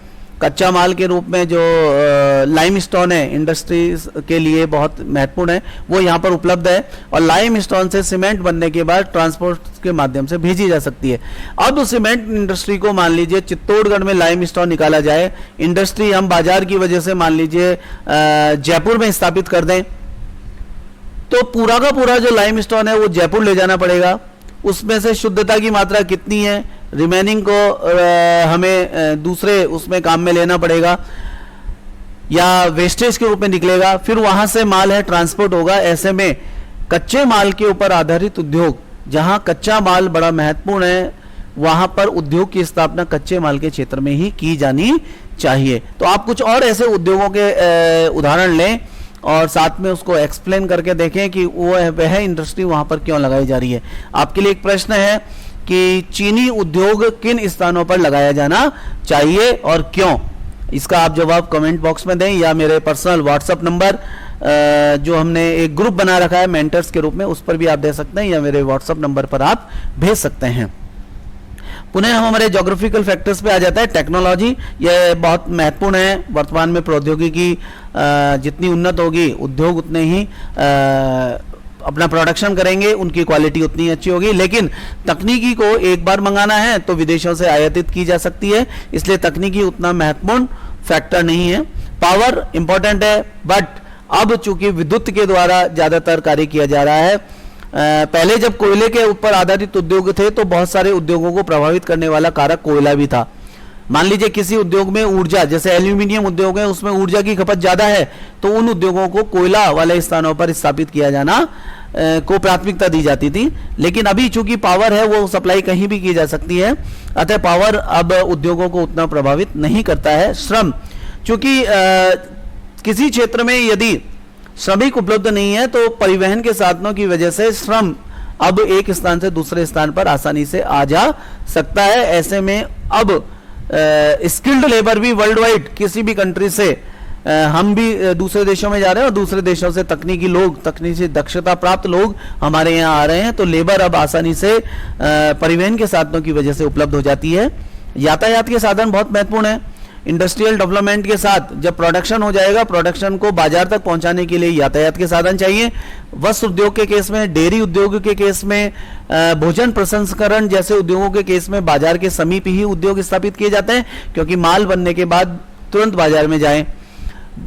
कच्चा माल के रूप में जो लाइमस्टोन है इंडस्ट्रीज के लिए बहुत महत्वपूर्ण है, वो यहाँ पर उपलब्ध है और लाइमस्टोन से सीमेंट बनने के बाद ट्रांसपोर्ट के माध्यम से भेजी जा सकती है। अब सीमेंट इंडस्ट्री को मान लीजिए चित्तौड़गढ़ में लाइमस्टोन निकाला जाए, इंडस्ट्री हम बाजार की वजह से मान लीजिए जयपुर में स्थापित कर दें, तो पूरा का पूरा जो लाइमस्टोन है वो जयपुर ले जाना पड़ेगा। उसमें से शुद्धता की मात्रा कितनी है, रिमेनिंग को हमें दूसरे उसमें काम में लेना पड़ेगा या वेस्टेज के रूप में निकलेगा। फिर वहां से माल है ट्रांसपोर्ट होगा। ऐसे में कच्चे माल के ऊपर आधारित उद्योग, जहां कच्चा माल बड़ा महत्वपूर्ण है, वहां पर उद्योग की स्थापना कच्चे माल के क्षेत्र में ही की जानी चाहिए। तो आप कुछ और ऐसे उद्योगों के उदाहरण लें और साथ में उसको एक्सप्लेन करके देखें कि वह इंडस्ट्री वहां पर क्यों लगाई जा रही है। आपके लिए एक प्रश्न है कि चीनी उद्योग किन स्थानों पर लगाया जाना चाहिए और क्यों। इसका आप जवाब कमेंट बॉक्स में दें या मेरे पर्सनल व्हाट्सएप नंबर जो हमने एक ग्रुप बना रखा है मेंटर्स के रूप में, उस पर भी आप दे सकते हैं या मेरे व्हाट्सएप नंबर पर आप भेज सकते हैं। पुनः हम हमारे ज्योग्राफिकल फैक्टर्स पे आ जाता है। टेक्नोलॉजी, यह बहुत महत्वपूर्ण है। वर्तमान में प्रौद्योगिकी जितनी उन्नत होगी, उद्योग उतने ही अपना प्रोडक्शन करेंगे, उनकी क्वालिटी उतनी अच्छी होगी। लेकिन तकनीकी को एक बार मंगाना है तो विदेशों से आयातित की जा सकती है, इसलिए तकनीकी उतना महत्वपूर्ण फैक्टर नहीं है। पावर इंपॉर्टेंट है, बट अब चूंकि विद्युत के द्वारा ज्यादातर कार्य किया जा रहा है। पहले जब कोयले के ऊपर आधारित उद्योग थे तो बहुत सारे उद्योगों को प्रभावित करने वाला कारक कोयला भी था। मान लीजिए किसी उद्योग में ऊर्जा, जैसे एल्यूमिनियम उद्योग है, उसमें ऊर्जा की खपत ज्यादा है, तो उन उद्योगों को कोयला वाले स्थानों पर स्थापित किया जाना को प्राथमिकता दी जाती थी। लेकिन अभी चूंकि पावर है वो सप्लाई कहीं भी की जा सकती है, अतः पावर अब उद्योगों को उतना प्रभावित नहीं करता है। श्रम, चूंकि किसी क्षेत्र में यदि श्रमिक उपलब्ध नहीं है तो परिवहन के साधनों की वजह से श्रम अब एक स्थान से दूसरे स्थान पर आसानी से आ जा सकता है। ऐसे में अब स्किल्ड लेबर भी वर्ल्ड वाइड किसी भी कंट्री से हम भी दूसरे देशों में जा रहे हैं और दूसरे देशों से तकनीकी लोग, तकनीकी दक्षता प्राप्त लोग हमारे यहाँ आ रहे हैं, तो लेबर अब आसानी से परिवहन के साधनों की वजह से उपलब्ध हो जाती है। यातायात के साधन बहुत महत्वपूर्ण है। इंडस्ट्रियल डेवलपमेंट के साथ जब प्रोडक्शन हो जाएगा, प्रोडक्शन को बाजार तक पहुंचाने के लिए यातायात के साधन चाहिए। वस्त्र उद्योग के केस में, डेयरी उद्योग के केस में, भोजन प्रसंस्करण जैसे उद्योगों के केस में बाजार के समीप ही उद्योग स्थापित किए जाते हैं, क्योंकि माल बनने के बाद तुरंत बाजार में जाए।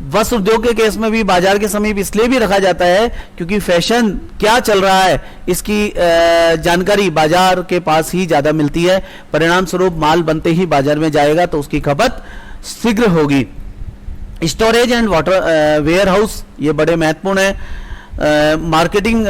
वस्त्र उद्योग के केस में भी बाजार के समीप इसलिए भी रखा जाता है क्योंकि फैशन क्या चल रहा है इसकी जानकारी बाजार के पास ही ज्यादा मिलती है। परिणाम स्वरूप माल बनते ही बाजार में जाएगा तो उसकी खपत शीघ्र होगी। Storage and water warehouse ये बड़े महत्वपूर्ण है। मार्केटिंग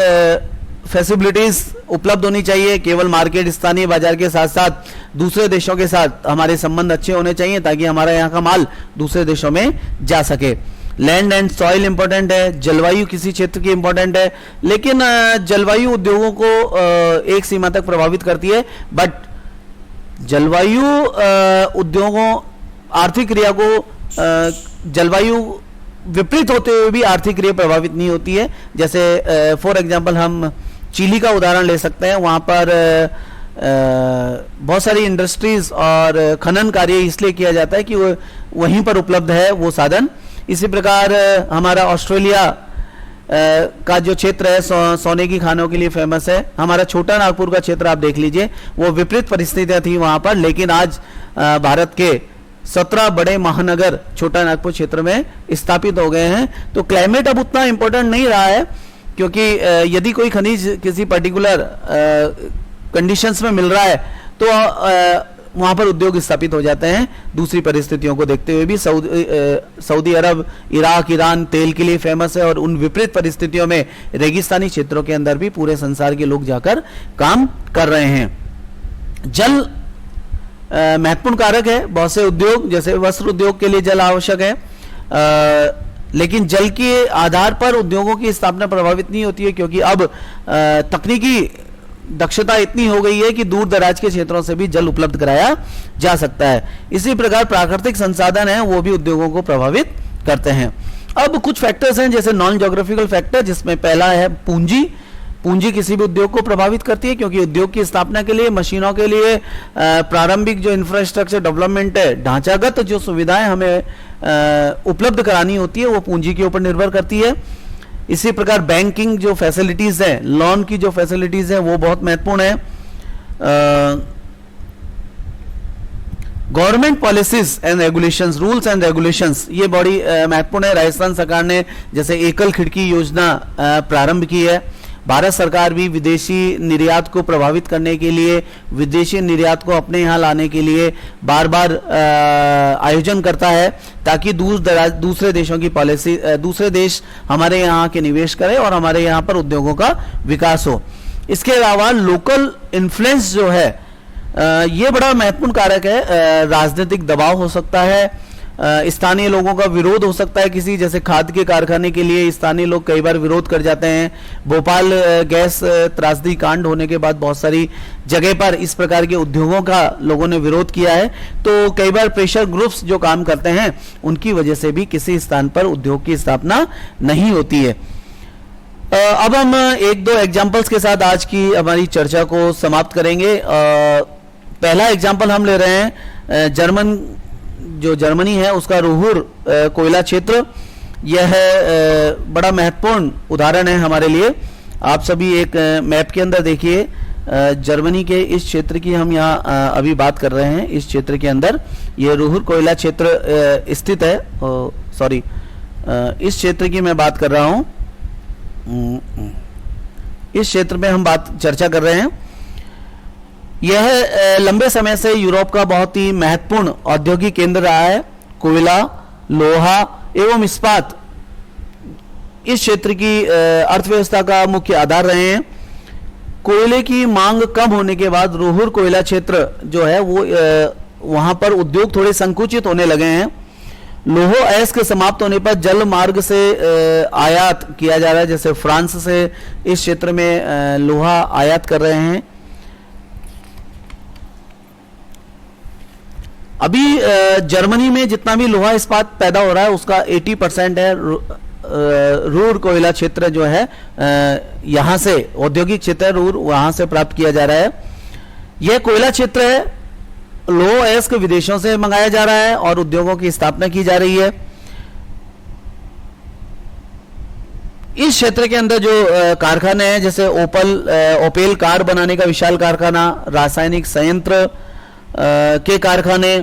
फैसिलिटीज उपलब्ध होनी चाहिए। केवल मार्केट, स्थानीय बाजार के साथ साथ दूसरे देशों के साथ हमारे संबंध अच्छे होने चाहिए ताकि हमारा यहाँ का माल दूसरे देशों में जा सके। लैंड एंड सॉइल इंपॉर्टेंट है। जलवायु किसी क्षेत्र की इंपॉर्टेंट है, लेकिन जलवायु उद्योगों को एक सीमा तक प्रभावित करती है, बट जलवायु उद्योगों आर्थिक क्रिया को जलवायु विपरीत होते हुए भी आर्थिक क्रिया प्रभावित नहीं होती है। जैसे फॉर एग्जांपल हम चिली का उदाहरण ले सकते हैं। वहां पर बहुत सारी इंडस्ट्रीज और खनन कार्य इसलिए किया जाता है कि वो वहीं पर उपलब्ध है वो साधन। इसी प्रकार हमारा ऑस्ट्रेलिया का जो क्षेत्र है सोने की खानों के लिए फेमस है। हमारा छोटा नागपुर का क्षेत्र आप देख लीजिए, वो विपरीत परिस्थितियां थी वहां पर, लेकिन आज भारत के 17 बड़े महानगर छोटा नागपुर क्षेत्र में स्थापित हो गए हैं। तो क्लाइमेट अब उतना इंपॉर्टेंट नहीं रहा है, क्योंकि यदि कोई खनिज किसी पर्टिकुलर कंडीशंस में मिल रहा है तो वहां पर उद्योग स्थापित हो जाते हैं। दूसरी परिस्थितियों को देखते हुए भी सऊदी अरब, इराक, ईरान तेल के लिए फेमस है, और उन विपरीत परिस्थितियों में रेगिस्तानी क्षेत्रों के अंदर भी पूरे संसार के लोग जाकर काम कर रहे हैं। जल महत्वपूर्ण कारक है। बहुत से उद्योग जैसे वस्त्र उद्योग के लिए जल आवश्यक है, लेकिन जल के आधार पर उद्योगों की स्थापना प्रभावित नहीं होती है, क्योंकि अब तकनीकी दक्षता इतनी हो गई है कि दूर दराज के क्षेत्रों से भी जल उपलब्ध कराया जा सकता है। इसी प्रकार प्राकृतिक संसाधन है वो भी उद्योगों को प्रभावित करते हैं। अब कुछ फैक्टर्स हैं जैसे नॉन ज्योग्राफिकल फैक्टर, जिसमें पहला है पूंजी। पूंजी किसी भी उद्योग को प्रभावित करती है, क्योंकि उद्योग की स्थापना के लिए, मशीनों के लिए प्रारंभिक जो इंफ्रास्ट्रक्चर डेवलपमेंट है, ढांचागत जो सुविधाएं हमें उपलब्ध करानी होती है, वो पूंजी के ऊपर निर्भर करती है। इसी प्रकार बैंकिंग जो फैसिलिटीज है, लोन की जो फैसिलिटीज है, वो बहुत महत्वपूर्ण है। Government policies and regulations, rules and regulations, ये बड़ी महत्वपूर्ण है। राजस्थान सरकार ने जैसे एकल खिड़की योजना प्रारंभ की है। भारत सरकार भी विदेशी निर्यात को प्रभावित करने के लिए, विदेशी निर्यात को अपने यहाँ लाने के लिए बार बार आयोजन करता है, ताकि दूसरे देशों की पॉलिसी, दूसरे देश हमारे यहाँ के निवेश करें और हमारे यहाँ पर उद्योगों का विकास हो। इसके अलावा लोकल इन्फ्लुएंस जो है ये बड़ा महत्वपूर्ण कारक है। राजनीतिक दबाव हो सकता है, स्थानीय लोगों का विरोध हो सकता है। किसी जैसे खाद के कारखाने के लिए स्थानीय लोग कई बार विरोध कर जाते हैं। भोपाल गैस त्रासदी कांड होने के बाद बहुत सारी जगह पर इस प्रकार के उद्योगों का लोगों ने विरोध किया है, तो कई बार प्रेशर ग्रुप्स जो काम करते हैं उनकी वजह से भी किसी स्थान पर उद्योग की स्थापना नहीं होती है। अब हम एक दो एग्जाम्पल्स के साथ आज की हमारी चर्चा को समाप्त करेंगे। पहला एग्जाम्पल हम ले रहे हैं जर्मनी है उसका रूहुर कोयला क्षेत्र। यह बड़ा महत्वपूर्ण उदाहरण है हमारे लिए। आप सभी एक मैप के अंदर देखिए, जर्मनी के इस क्षेत्र की हम यहाँ अभी बात कर रहे हैं। इस क्षेत्र के अंदर ये रूहुर कोयला क्षेत्र स्थित है। सॉरी, इस क्षेत्र की मैं बात कर रहा हूँ। इस क्षेत्र में हम चर्चा कर रहे हैं। यह लंबे समय से यूरोप का बहुत ही महत्वपूर्ण औद्योगिक केंद्र रहा है। कोयला, लोहा एवं इस्पात इस क्षेत्र की अर्थव्यवस्था का मुख्य आधार रहे हैं। कोयले की मांग कम होने के बाद रूहुर कोयला क्षेत्र जो है वो वहां पर उद्योग थोड़े संकुचित होने लगे हैं। लोहो अयस्क समाप्त होने पर जल मार्ग से आयात किया जा रहा है। जैसे फ्रांस से इस क्षेत्र में लोहा आयात कर रहे हैं। अभी जर्मनी में जितना भी लोहा इस्पात पैदा हो रहा है उसका 80% है रूर कोयला क्षेत्र जो है, यहां से औद्योगिक क्षेत्र रूर, वहां से प्राप्त किया जा रहा है। यह कोयला क्षेत्र है, लोह अयस्क विदेशों से मंगाया जा रहा है और उद्योगों की स्थापना की जा रही है। इस क्षेत्र के अंदर जो कारखाने हैं, जैसे ओपेल कार बनाने का विशाल कारखाना, रासायनिक संयंत्र के कारखाने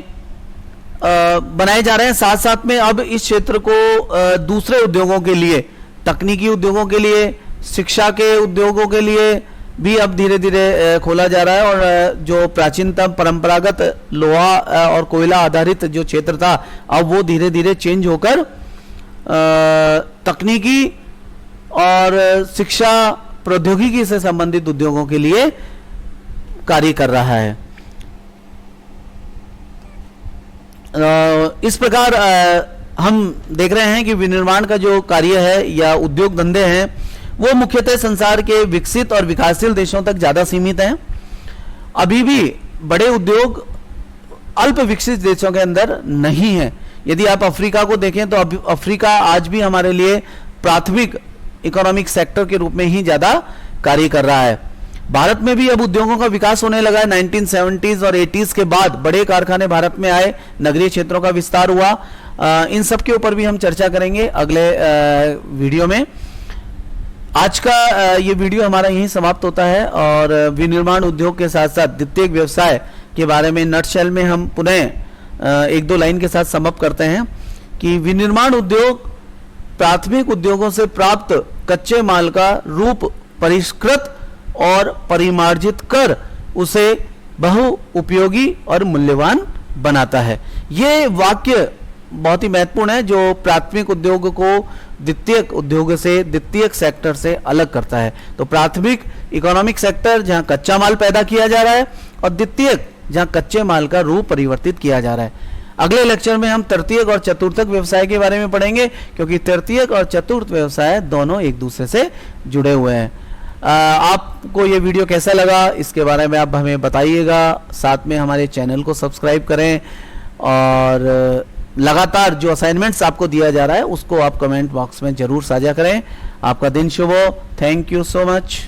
बनाए जा रहे हैं। साथ साथ में अब इस क्षेत्र को दूसरे उद्योगों के लिए, तकनीकी उद्योगों के लिए, शिक्षा के उद्योगों के लिए भी अब धीरे धीरे खोला जा रहा है। और जो प्राचीनतम परंपरागत लोहा और कोयला आधारित जो क्षेत्र था, अब वो धीरे धीरे चेंज होकर तकनीकी और शिक्षा प्रौद्योगिकी से संबंधित उद्योगों के लिए कार्य कर रहा है। इस प्रकार हम देख रहे हैं कि विनिर्माण का जो कार्य है या उद्योग धंधे हैं वो मुख्यतः संसार के विकसित और विकासशील देशों तक ज्यादा सीमित हैं। अभी भी बड़े उद्योग अल्प विकसित देशों के अंदर नहीं है। यदि आप अफ्रीका को देखें तो अफ्रीका आज भी हमारे लिए प्राथमिक इकोनॉमिक सेक्टर के रूप में ही ज्यादा कार्य कर रहा है। भारत में भी अब उद्योगों का विकास होने लगा है। 1970s और 80s के बाद बड़े कारखाने भारत में आए, नगरीय क्षेत्रों का विस्तार हुआ। इन सब के ऊपर भी हम चर्चा करेंगे अगले वीडियो में। आज का ये वीडियो हमारा यहीं समाप्त होता है और विनिर्माण उद्योग के साथ साथ द्वितीयक व्यवसाय के बारे में नटशेल में हम पुनः एक दो लाइन के साथ समाप्त करते हैं कि विनिर्माण उद्योग प्राथमिक उद्योगों से प्राप्त कच्चे माल का रूप परिष्कृत और परिमार्जित कर उसे बहु उपयोगी और मूल्यवान बनाता है। ये वाक्य बहुत ही महत्वपूर्ण है जो प्राथमिक उद्योग को द्वितीयक उद्योग से, द्वितीयक सेक्टर से अलग करता है। तो प्राथमिक इकोनॉमिक सेक्टर जहां कच्चा माल पैदा किया जा रहा है और द्वितीयक जहां कच्चे माल का रूप परिवर्तित किया जा रहा है। अगले लेक्चर में हम तृतीयक और चतुर्थक व्यवसाय के बारे में पढ़ेंगे क्योंकि तृतीयक और चतुर्थ व्यवसाय दोनों एक दूसरे से जुड़े हुए हैं। आपको ये वीडियो कैसा लगा इसके बारे में आप हमें बताइएगा। साथ में हमारे चैनल को सब्सक्राइब करें और लगातार जो असाइनमेंट्स आपको दिया जा रहा है उसको आप कमेंट बॉक्स में जरूर साझा करें। आपका दिन शुभ हो। Thank you so much.